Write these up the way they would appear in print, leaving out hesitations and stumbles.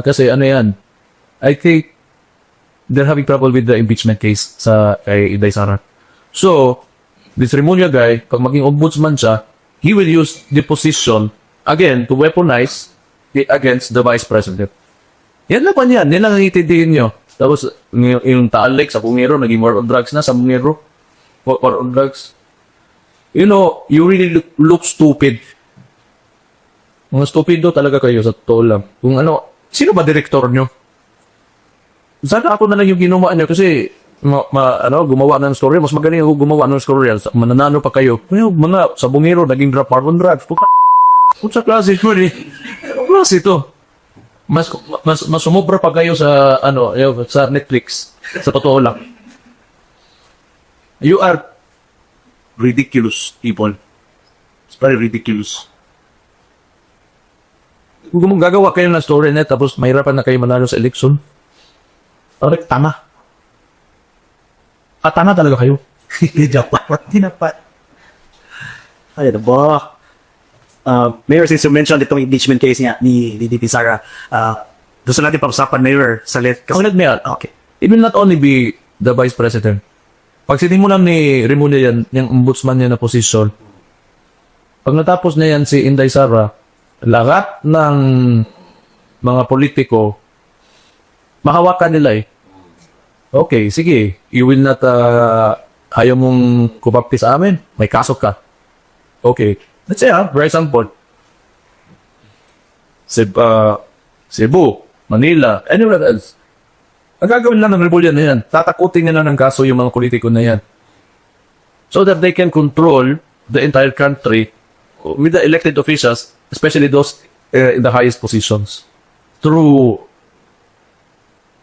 Kasi ano yan, I think they're having trouble with the impeachment case kay Inday Sara. So, this Remulla guy, pag maging ombudsman siya, he will use the position, again, to weaponize against the vice president. Yan lang pa yan. Yan lang ang itindihin nyo. Tapos, yung Taal Lake sa Bungero, naging war on drugs na sa Bungero. War on drugs. You know, you really look stupid. Mga stupido talaga kayo sa totoo lang. Kung ano, sino ba direktor nyo? Sana ako na lang yung ginawa nyo kasi gumawa ng story. Mas magaling ako gumawa ng story. Mananano pa kayo. Well, mga sa Bungero, naging war on drugs. Sa klase mo eh. Ano klase ito? Mas sumobra pa kayo sa sa Netflix. Sa totoo lang. You are ridiculous people. It's very ridiculous. Kung gagawa kayo ng story net tapos mahirapan na kayo manalo sa election, parang tanga. Tanga talaga kayo. Dapat. Ay, ano ba? Mayor, since you mentioned itong impeachment case niya ni DDP Sara, gusto natin pag-usapan, Mayor, sa Mayor, okay. It will not only be the Vice President. Pag sinimulan ni Remulla yan, yung ombudsman niya na posisyon, pag natapos na yan si Inday Sara, lahat ng mga politiko, mahawakan nila eh. Okay, sige, you will not, ayaw mong kumapti sa amin, may kaso ka. Okay, let's say for example, Cebu, Manila, anywhere else. Ang gagawin lang ng Remulla na yan, tatakutin nila ng kaso yung mga politiko na yan. So that they can control the entire country with the elected officials, especially those in the highest positions. Through,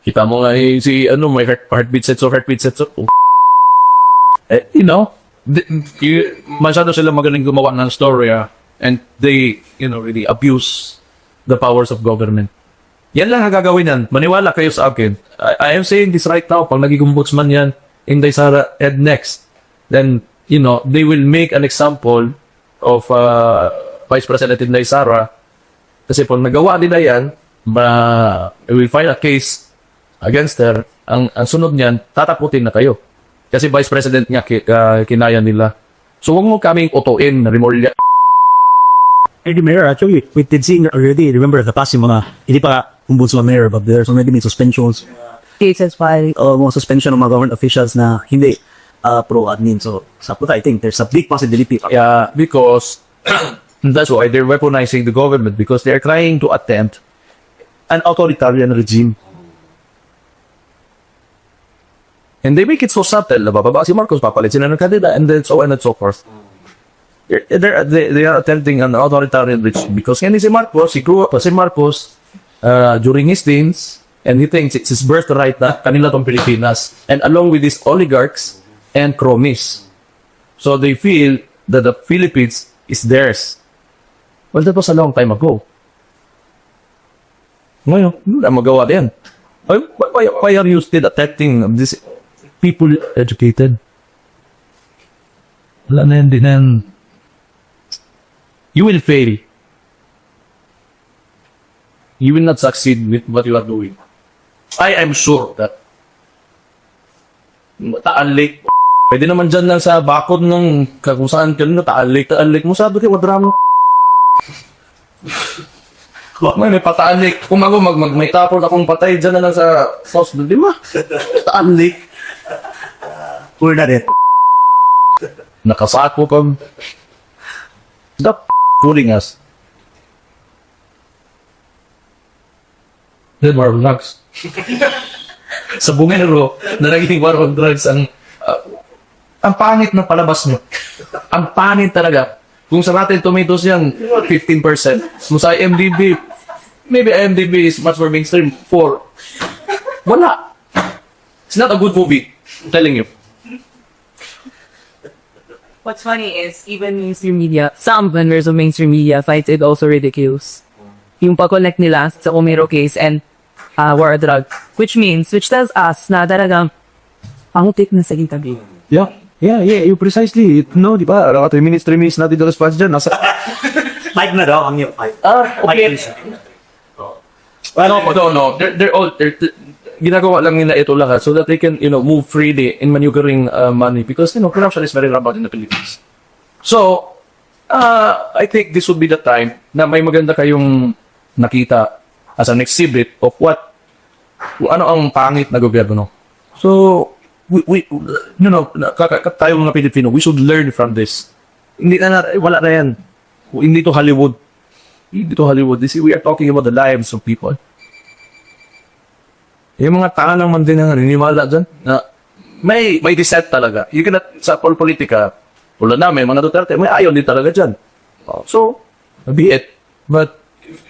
kita mo nga may heartbeat sensor. You know, masyado sila magaling gumawa ng story, and they, really abuse the powers of government. Yan lang ang gagawin yan. Maniwala kayo sa akin. I am saying this right now. Pag naging ombudsman yan, Inday Sara, and next, then, they will make an example of Vice President Inday Sara. Kasi pag nagawa nila yan, we will file a case against her. Ang sunod niyan, tataputin na kayo. Kasi Vice President nga kinaya nila. So, huwag mo kaming utuin, Remulla. Hey, Mayor, actually, we did see already, remember, the past yung mga, hindi pa ombudsman mayor, but there's already been suspensions. Cases filed. Mga suspension ng mga government officials na hindi pro-admin. So, I think there's a big possibility. Yeah, because that's why they're weaponizing the government, because they're trying to attempt an authoritarian regime. And they make it so subtle. Bababa si Marcos, papalit sila ng kandida, and then so on and so forth. They are attempting an authoritarian regime because si Marcos, he grew up si Marcos during his teens, and he thinks it's his birthright na kanila tong Pilipinas, and along with these oligarchs and cronies. So they feel that the Philippines is theirs. Well, that was a long time ago. Ngayon, wala magawa din. Why are you still attacking these people educated? Wala na yan din yan. You will fail. You will not succeed with what you are doing. I am sure that Taal Lake, pwede naman dyan lang sa bakod ng kung saan ka na Taal Lake mo, sabi kayo, wadramo. May Taal Lake. Kung ako may tapon akong patay dyan na lang sa sauce, di ba? Taal Lake. We're not it. Nakasako kang stop fooling us. Then war on drugs. Sa Bungero, na naging war on drugs ang pangit na palabas nyo. Ang pangit talaga. Kung sa Rotten Tomatoes yan, 15%. Kung sa IMDb, maybe IMDb is much more mainstream, 4. Wala. It's not a good movie. I'm telling you. What's funny is, even mainstream media, some members of mainstream media finds it also ridiculous. Yung pag-connect nila sa Bungero case and war on drug, which tells us na talagang pangutik na sa tabi. Yeah, you precisely. No, di ba? 3 minutes natin the response dyan. Nasa... Mike na daw, ang yung 5. Okay. No. Ginagawa lang nila ito lahat so that they can, move freely in maneuvering money because, corruption is very rampant in the Philippines. So, I think this would be the time na may maganda kayong nakita as an exhibit of ano ang pangit na gobyerno. So, tayo mga Pilipino, we should learn from this. Wala na yan. Hindi to Hollywood. We are talking about the lives of people. Yung mga tanga lang man din ang naniniwala dyan na may dissent talaga. You cannot, sa politika, tulad namin, mga Duterte, may ayaw din talaga dyan. So, be it. But,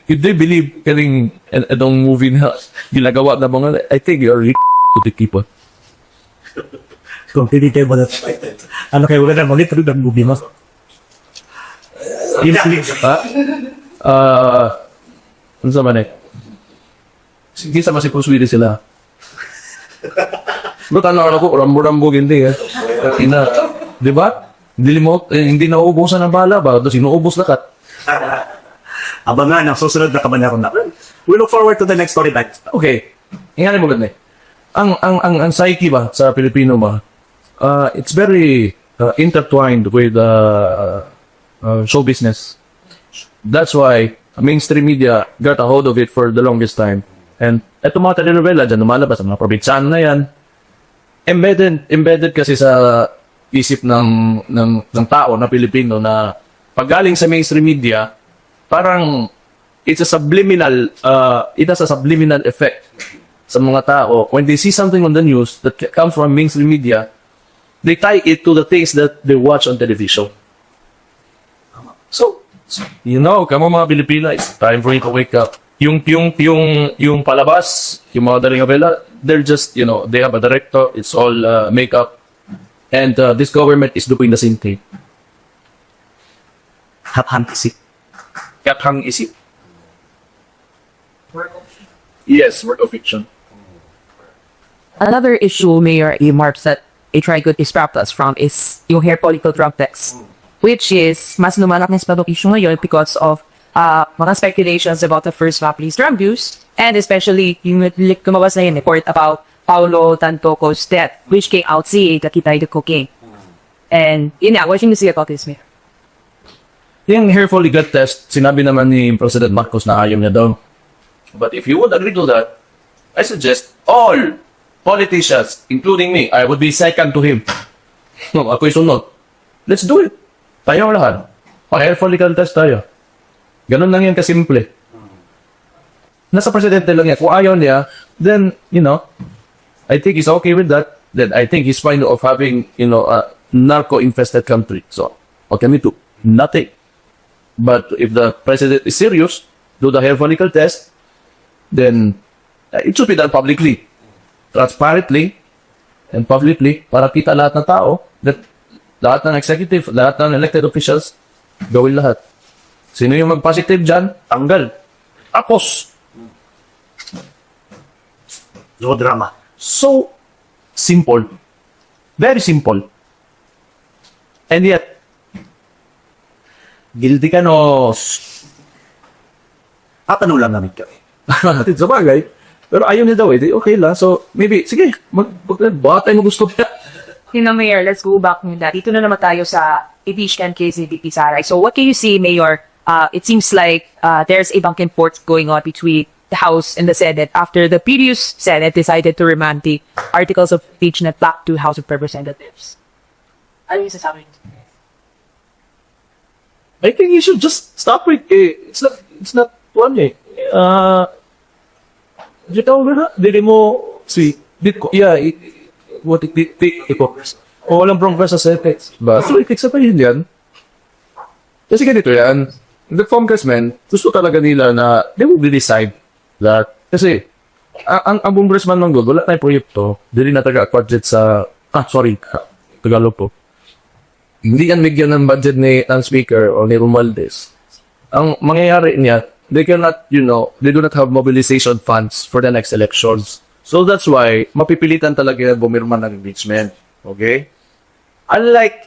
if they believe kaling itong movie na ginagawa na mga, I think you're to the people. Kung hindi kayo mga ano kayo na mga ito ng movie mo? Ano sa man sige sama si Puswede sila. Ba't ano ako, rambo-rambo hindi Ina, di ba? Hindi nauubusan ng bala ba? Tapos inuubos lakat. Abangan ang susunod na kabanyaron na. We look forward to the next story back. Okay. Ingani mo ganda ang psyche ba sa Pilipino ba? It's very intertwined with show business. That's why mainstream media got a hold of it for the longest time. And eto mga telenovela dyan, lumalabas ang mga probinsyano na yan. Embedded kasi sa isip ng tao na Pilipino na paggaling sa mainstream media, parang it has a subliminal effect sa mga tao. When they see something on the news that comes from mainstream media, they tie it to the things that they watch on television. So kamo mga Pilipino, it's time for you to wake up. Yung palabas, yung mga telenovela, they're just, they have a director, it's all makeup. And this government is doing the same thing. Haphang isip. Kathang isip. Yes, work of fiction. Another issue, Mayor Marps, that a trigood is wrapped us from is yung hair follicle drug text, which is mas lumalak na sa issue ngayon because of mga speculations about the first family's drug use, and especially yung kumabas na yung report about Paulo Tantoco's death, which came out saying that he died of cocaine. And yun nga, what you say about this, Mayor? Yung hair follicle test, sinabi naman ni President Marcos na ayaw niya daw. But if you would agree to that, I suggest all politicians, including me, I would be second to him. Ako'y sunod. Let's do it. Tayo lahat. Pa-hair follicle test tayo. Ganun lang yan kasimple. Nasa presidente lang yan. Kung ayaw niya, then, I think he's okay with that. Then I think he's fine of having, a narco-infested country. So, what can we do? Nothing. But if the president is serious, do the hair follicle test, then it should be done publicly, transparently, and publicly, para kita lahat ng tao, that lahat ng executive, lahat ng elected officials, gawin lahat. Sino yung mag-positive dyan? Tanggal. Tapos. No drama. So, simple. Very simple. And yet, guilty ka nos. Tatanong lang namin kami. Natin sa bagay. Pero ayaw niya daw okay lang. So, maybe, sige, baka tayo gusto niya. Mayor, let's go back to that. Dito na naman tayo sa impeachment case ni VP Sara. So what can you say, Mayor? It seems like there's a back and forth going on between the House and the Senate after the previous Senate decided to remand the articles of impeachment back to House of Representatives. Ano yung sasabi niyo? I think you should just stop it. It's not one Dili mo si o walang progress sa ethics. Ba? So, ethics sa pahin yan. Kasi ganito yan. The congressmen, gusto talaga nila na they will decide that. Kasi, ang congressman ng God, wala tayong proyekto. Dili na taga-budget sa, Tagalog po. Hindi yan bigyan ng budget ng speaker o ni Romualdez. Ang mangyayari niya, they cannot, they do not have mobilization funds for the next elections. So that's why, mapipilitan talaga bumirma ng impeachment. Okay? Unlike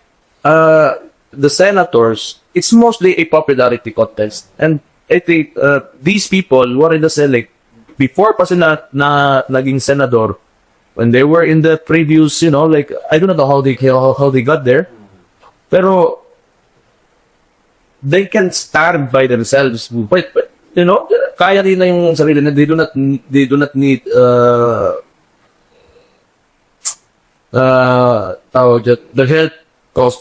the senators, it's mostly a popularity contest. And I think these people who are in the Senate, before pa sila na naging senador, when they were in the previous, you know, like, I don't know how they got there, pero they can stand by themselves. But, you know, kaya nila yung sarili na they do not need the help of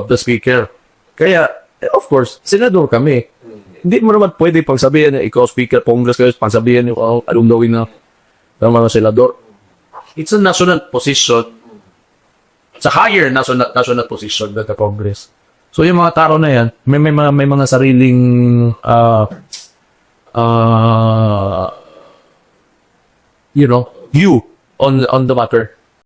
the speaker. Kaya, of course, senador kami. Hindi mo naman pwede pagsabihin na ikaw speaker, Congress kayo, pagsabihin yung anong gawin na ng mga senador. It's a national position. It's a higher national position than the Congress. So yung mga tao na yan, may mga sariling you know, view on the matter.